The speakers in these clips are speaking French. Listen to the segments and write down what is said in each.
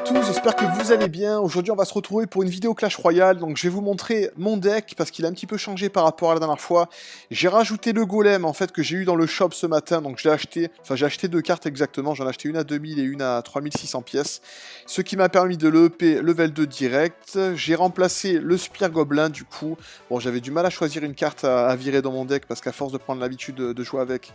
tous, j'espère que vous allez bien. Aujourd'hui on va se retrouver pour une vidéo Clash Royale. Donc je vais vous montrer mon deck parce qu'il a un petit peu changé par rapport à la dernière fois. J'ai rajouté le golem en fait que j'ai eu dans le shop ce matin. Donc je l'ai acheté, enfin j'ai acheté 2 cartes exactement. J'en ai acheté une à 2000 et une à 3600 pièces. Ce qui m'a permis de le EP level 2 direct. J'ai remplacé le Spire Gobelin du coup. Bon, j'avais du mal à choisir une carte à virer dans mon deck parce qu'à force de prendre l'habitude de jouer avec,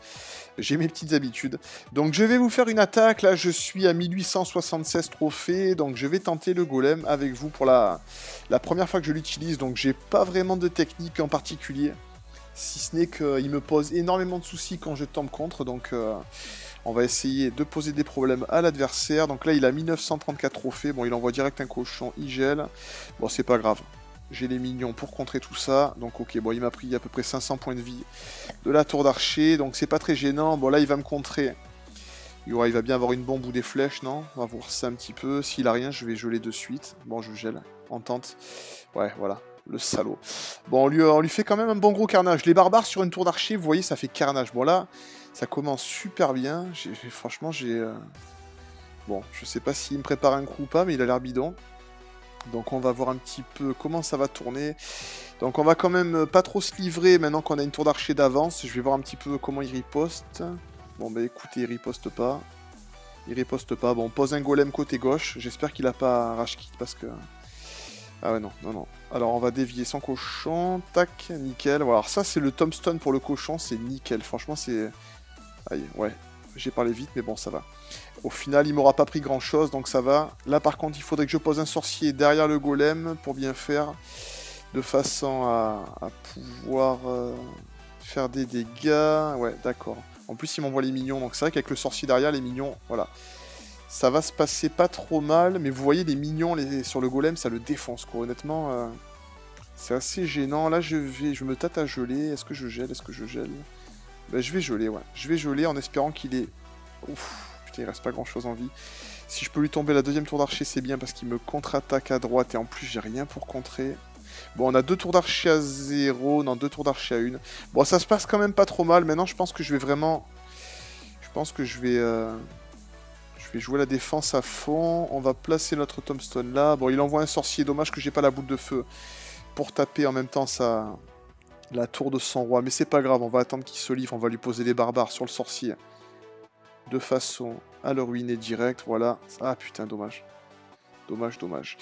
j'ai mes petites habitudes. Donc je vais vous faire une attaque. Là je suis à 1876 trophées. Donc je vais tenter le golem avec vous pour la première fois que je l'utilise. Donc j'ai pas vraiment de technique en particulier. Si ce n'est qu'il me pose énormément de soucis quand je tombe contre. Donc on va essayer de poser des problèmes à l'adversaire. Donc là il a 1934 trophées. Bon, il envoie direct un cochon, il gèle. Bon, c'est pas grave. J'ai les minions pour contrer tout ça. Donc ok, bon, il m'a pris à peu près 500 points de vie de la tour d'archer. Donc c'est pas très gênant. Bon, là il va me contrer. Il va bien avoir une bombe ou des flèches, non? On va voir ça un petit peu. S'il a rien, je vais geler de suite. Bon, je gèle. En tente. Ouais, voilà. Le salaud. Bon, on lui fait quand même un bon gros carnage. Les barbares sur une tour d'archer, vous voyez, ça fait carnage. Bon, là, ça commence super bien. Franchement, j'ai... Bon, je sais pas s'il me prépare un coup ou pas, mais il a l'air bidon. Donc on va voir un petit peu comment ça va tourner. Donc on va quand même pas trop se livrer maintenant qu'on a une tour d'archer d'avance. Je vais voir un petit peu comment il riposte. Bon bah écoutez, il riposte pas. Il riposte pas. Bon, on pose un golem côté gauche. J'espère qu'il a pas rage kit parce que... Ah ouais, non, non, non. Alors on va dévier son cochon. Tac, nickel. Voilà, alors ça c'est le tombstone pour le cochon, c'est nickel. Franchement c'est... Aïe, ouais. J'ai parlé vite, mais bon, ça va. Au final, il m'aura pas pris grand chose, donc ça va. Là, par contre, il faudrait que je pose un sorcier derrière le golem pour bien faire. De façon à pouvoir faire des dégâts. Ouais, d'accord. En plus, il m'envoie les minions, donc c'est vrai qu'avec le sorcier derrière, les minions, voilà. Ça va se passer pas trop mal, mais vous voyez, les minions sur le golem, ça le défonce, quoi. Honnêtement, c'est assez gênant. Là, je me tâte à geler. Est-ce que je gèle? Est-ce que je gèle? Bah, je vais geler, ouais. Je vais geler en espérant qu'il est... Ouf, putain, il reste pas grand-chose en vie. Si je peux lui tomber la deuxième tour d'archer, c'est bien, parce qu'il me contre-attaque à droite, et en plus, j'ai rien pour contrer. Bon, on a 2 tours d'archer à 0, non, 2 tours d'archer à 1. Bon, ça se passe quand même pas trop mal. Maintenant, je pense que je vais vraiment... Je pense que je vais jouer la défense à fond. On va placer notre tombstone là. Bon, il envoie un sorcier. Dommage que j'ai pas la boule de feu pour taper en même temps la tour de son roi. Mais c'est pas grave, on va attendre qu'il se livre. On va lui poser des barbares sur le sorcier. De façon à le ruiner direct. Voilà. Ah putain, dommage. Dommage, dommage.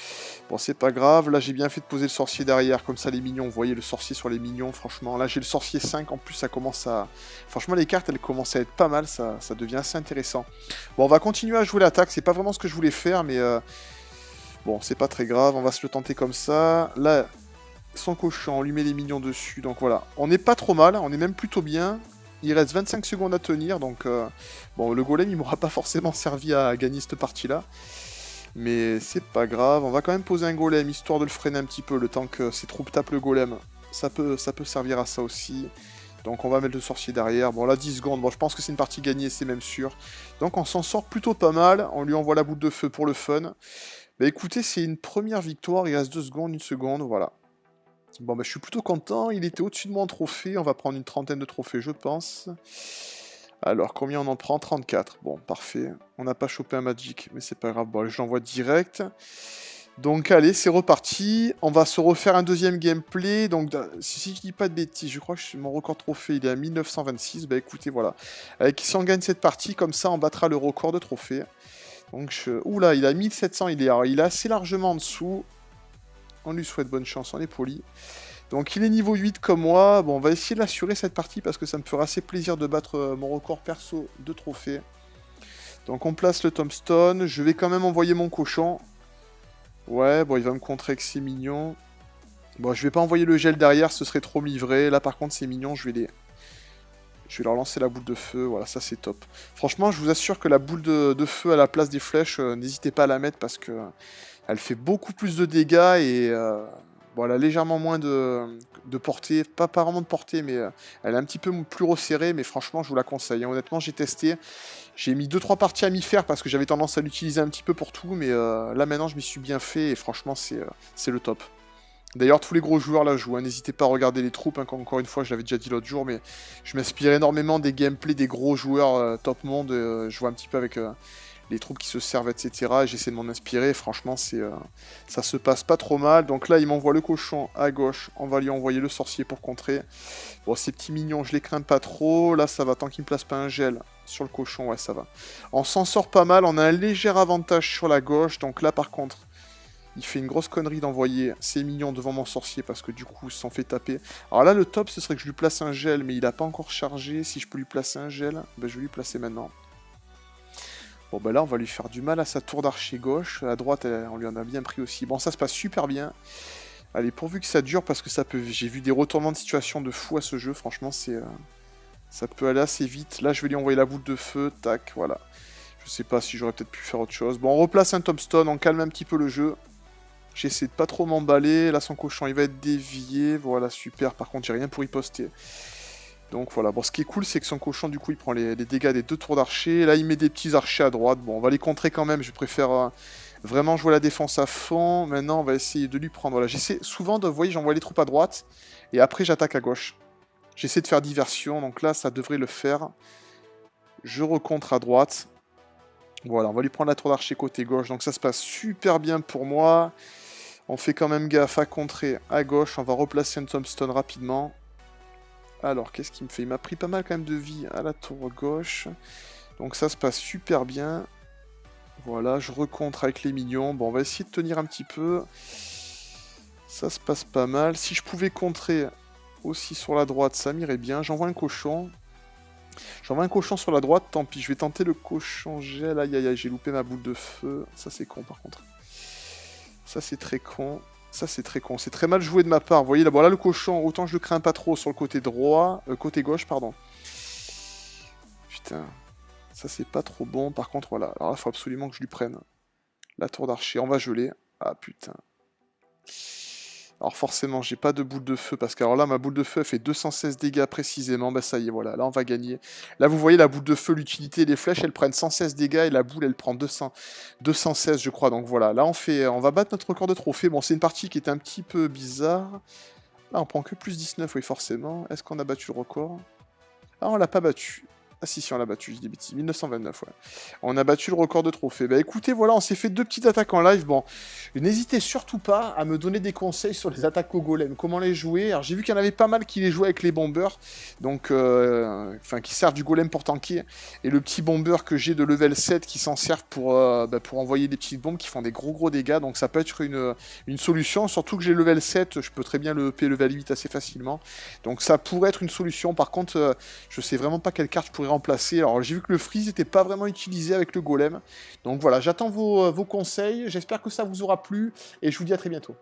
Bon, c'est pas grave. Là, j'ai bien fait de poser le sorcier derrière. Comme ça, les minions. Vous voyez le sorcier sur les minions, franchement. Là, j'ai le sorcier 5. En plus, ça commence à... Franchement, les cartes, elles commencent à être pas mal. Ça devient assez intéressant. Bon, on va continuer à jouer l'attaque. C'est pas vraiment ce que je voulais faire, mais... Bon, c'est pas très grave. On va se le tenter comme ça. Là, son cochon, on lui met les minions dessus. Donc voilà. On n'est pas trop mal. On est même plutôt bien. Il reste 25 secondes à tenir. Donc, bon, le golem, il m'aura pas forcément servi à gagner cette partie-là. Mais c'est pas grave, on va quand même poser un golem, histoire de le freiner un petit peu, le temps que ses troupes tapent le golem. Ça peut servir à ça aussi. Donc on va mettre le sorcier derrière. Bon là 10 secondes, bon je pense que c'est une partie gagnée, c'est même sûr. Donc on s'en sort plutôt pas mal, on lui envoie la boule de feu pour le fun. Bah écoutez, c'est une première victoire, il reste 2 secondes, 1 seconde, voilà. Bon bah je suis plutôt content, il était au-dessus de moi en trophée, on va prendre une trentaine de trophées je pense. Alors, combien on en prend? 34. Bon, parfait. On n'a pas chopé un Magic, mais c'est pas grave. Bon, je l'envoie direct. Donc, allez, c'est reparti. On va se refaire un deuxième gameplay. Donc, si je dis pas de bêtises, je crois que mon record trophée, il est à 1926. Bah, écoutez, voilà. Si on gagne cette partie, comme ça, on battra le record de trophée. Donc, oula, il a 1700. Il est assez largement en dessous. On lui souhaite bonne chance, on est poli. Donc il est niveau 8 comme moi. Bon, on va essayer de l'assurer cette partie parce que ça me fera assez plaisir de battre mon record perso de trophée. Donc on place le tombstone. Je vais quand même envoyer mon cochon. Ouais, bon, il va me contrer avec ses minions. Bon, je vais pas envoyer le gel derrière, ce serait trop mivré. Là, par contre, ces minions, je vais leur lancer la boule de feu. Voilà, ça c'est top. Franchement, je vous assure que la boule de feu à la place des flèches, n'hésitez pas à la mettre parce que elle fait beaucoup plus de dégâts et... Bon, elle a légèrement moins de portée, pas vraiment de portée, mais elle est un petit peu plus resserrée, mais franchement, je vous la conseille. Honnêtement, j'ai testé. J'ai mis 2-3 parties à m'y faire parce que j'avais tendance à l'utiliser un petit peu pour tout, mais là maintenant, je m'y suis bien fait et franchement, c'est le top. D'ailleurs, tous les gros joueurs la jouent. Hein. N'hésitez pas à regarder les troupes, hein, encore une fois, je l'avais déjà dit l'autre jour, mais je m'inspire énormément des gameplays des gros joueurs top monde. Je vois un petit peu avec les troupes qui se servent, etc. Et j'essaie de m'en inspirer. Franchement, ça se passe pas trop mal. Donc là, il m'envoie le cochon à gauche. On va lui envoyer le sorcier pour contrer. Bon, ces petits mignons, je les crains pas trop. Là, ça va. Tant qu'il me place pas un gel sur le cochon, ouais, ça va. On s'en sort pas mal. On a un léger avantage sur la gauche. Donc là, par contre, il fait une grosse connerie d'envoyer ses mignons devant mon sorcier parce que du coup, ils se sont fait taper. Alors là, le top, ce serait que je lui place un gel, mais il n'a pas encore chargé. Si je peux lui placer un gel, ben, je vais lui placer maintenant. Bon, ben là, on va lui faire du mal à sa tour d'archer gauche. À droite, on lui en a bien pris aussi. Bon, ça se passe super bien. Allez, pourvu que ça dure, parce que ça peut... J'ai vu des retournements de situation de fou à ce jeu. Franchement, ça peut aller assez vite. Là, je vais lui envoyer la boule de feu. Tac, voilà. Je sais pas si j'aurais peut-être pu faire autre chose. Bon, on replace un tombstone, on calme un petit peu le jeu. J'essaie de pas trop m'emballer. Là, son cochon, il va être dévié. Voilà, super. Par contre, j'ai rien pour y poster. Donc voilà. Bon, ce qui est cool, c'est que son cochon, du coup, il prend les dégâts des 2 tours d'archer. Là, il met des petits archers à droite. Bon, on va les contrer quand même. Je préfère vraiment jouer la défense à fond. Maintenant, on va essayer de lui prendre. Voilà, j'essaie souvent de... Vous voyez, j'envoie les troupes à droite. Et après, j'attaque à gauche. J'essaie de faire diversion. Donc là, ça devrait le faire. Je recontre à droite. Voilà, on va lui prendre la tour d'archer côté gauche. Donc ça se passe super bien pour moi. On fait quand même gaffe à contrer à gauche. On va replacer un tombstone rapidement. Alors, qu'est-ce qu'il me fait? Il m'a pris pas mal quand même de vie à la tour gauche. Donc ça se passe super bien. Voilà, je recontre avec les mignons. Bon, on va essayer de tenir un petit peu. Ça se passe pas mal. Si je pouvais contrer aussi sur la droite, ça m'irait bien. J'envoie un cochon. J'envoie un cochon sur la droite, tant pis. Je vais tenter le cochon gel. Aïe, aïe, aïe, j'ai loupé ma boule de feu. Ça, c'est con, par contre. Ça, c'est très con. Ça, c'est très con. C'est très mal joué de ma part. Vous voyez, là, bon, là, le cochon, autant je le crains pas trop sur le côté droit. Côté gauche, pardon. Putain. Ça, c'est pas trop bon. Par contre, voilà. Alors là, il faut absolument que je lui prenne la tour d'archer. On va geler. Ah, putain. Alors forcément, j'ai pas de boule de feu, parce que alors là, ma boule de feu elle fait 216 dégâts précisément. Bah ça y est, voilà, là on va gagner. Là, vous voyez la boule de feu, l'utilité, les flèches, elles prennent 116 dégâts, et la boule, elle prend 216, je crois. Donc voilà, là on va battre notre record de trophée. Bon, c'est une partie qui est un petit peu bizarre. Là, on prend que plus 19, oui, forcément. Est-ce qu'on a battu le record? Ah, on l'a pas battu. Ah si, on l'a battu, je dis des bêtises. 1929, ouais. On a battu le record de trophée. Bah écoutez, voilà, on s'est fait 2 petites attaques en live. Bon, n'hésitez surtout pas à me donner des conseils sur les attaques au golem. Comment les jouer? Alors j'ai vu qu'il y en avait pas mal qui les jouaient avec les bombers. Donc, enfin, qui servent du golem pour tanker. Et le petit bomber que j'ai de level 7 qui s'en servent pour envoyer des petites bombes qui font des gros dégâts. Donc ça peut être une solution. Surtout que j'ai level 7, je peux très bien le EP level 8 assez facilement. Donc ça pourrait être une solution. Par contre, je sais vraiment pas quelle carte je pourrais remplacer. Alors j'ai vu que le freeze n'était pas vraiment utilisé avec le golem. Donc voilà, j'attends vos conseils. J'espère que ça vous aura plu. Et je vous dis à très bientôt.